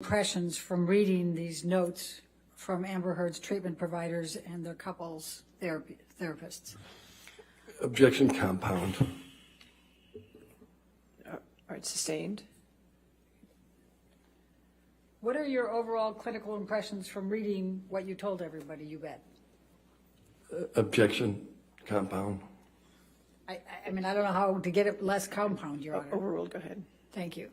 Impressions from reading these notes from Amber Heard's treatment providers and their couples therapists. Objection compound. All right, sustained. What are your overall clinical impressions from reading what you told everybody you read? Objection compound. I mean, I don't know how to get it less compound, Your Honor. Overruled, go ahead. Thank you.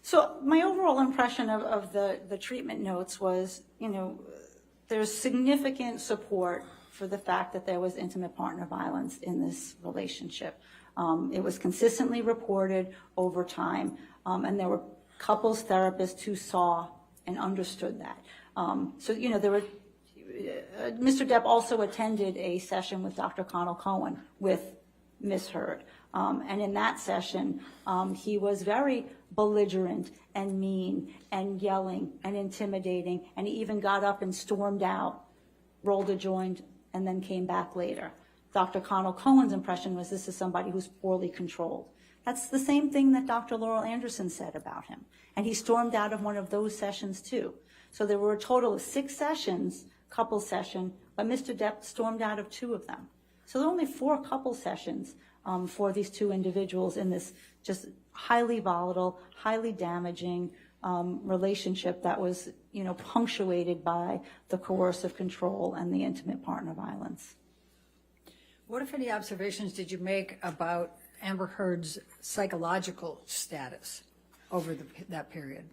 So my overall impression of the treatment notes was, there's significant support for the fact that there was intimate partner violence in this relationship. It was consistently reported over time, and there were couples therapists who saw and understood that. There were, Mr. Depp also attended a session with Dr. Connell Cohen with Ms. Heard. And in that session, he was very belligerent and mean and yelling and intimidating, and he even got up and stormed out, rolled a joint, and then came back later. Dr. Connell Cohen's impression was this is somebody who's poorly controlled. That's the same thing that Dr. Laurel Anderson said about him. And he stormed out of one of those sessions too. So there were a total of 6 sessions, couple session, but Mr. Depp stormed out of 2 of them. So there were only 4 couple sessions for these 2 individuals in this just highly volatile, highly damaging relationship that was, punctuated by the coercive control and the intimate partner violence. What, if any, observations did you make about Amber Heard's psychological status over that period?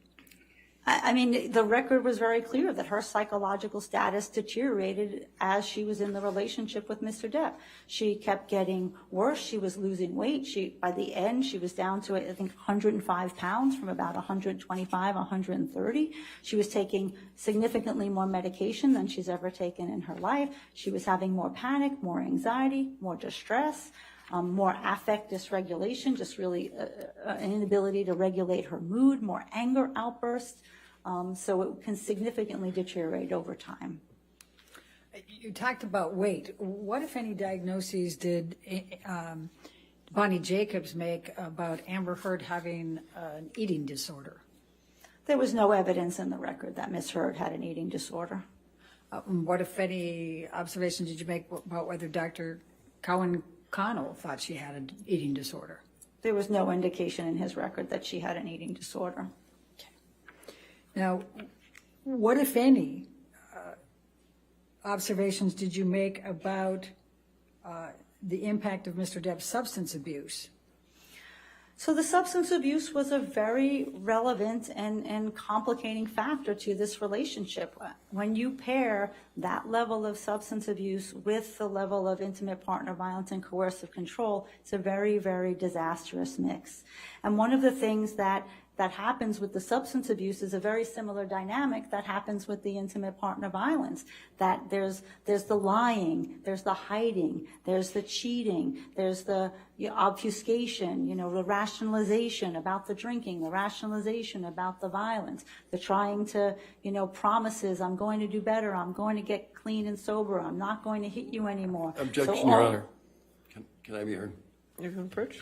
I mean, the record was very clear that her psychological status deteriorated as she was in the relationship with Mr. Depp. She kept getting worse. She was losing weight. By the end, she was down to, I think, 105 pounds from about 125, 130. She was taking significantly more medication than she's ever taken in her life. She was having more panic, more anxiety, more distress, more affect dysregulation, just really an inability to regulate her mood, more anger outbursts. So it can significantly deteriorate over time. You talked about weight. What, if any, diagnoses did Bonnie Jacobs make about Amber Heard having an eating disorder? There was no evidence in the record that Ms. Heard had an eating disorder. What, if any, observations did you make about whether Dr. Connell thought she had an eating disorder? There was no indication in his record that she had an eating disorder. Now, what, if any, observations did you make about the impact of Mr. Depp's substance abuse? So the substance abuse was a very relevant and complicating factor to this relationship. When you pair that level of substance abuse with the level of intimate partner violence and coercive control, it's a very, very disastrous mix. And one of the things that happens with the substance abuse is a very similar dynamic that happens with the intimate partner violence. That there's the lying, there's the hiding, there's the cheating, there's the obfuscation, the rationalization about the drinking, the rationalization about the violence, the trying to, promises, I'm going to do better, I'm going to get clean and sober, I'm not going to hit you anymore. Objection, So Your Honor. Can I be heard? You're going to approach?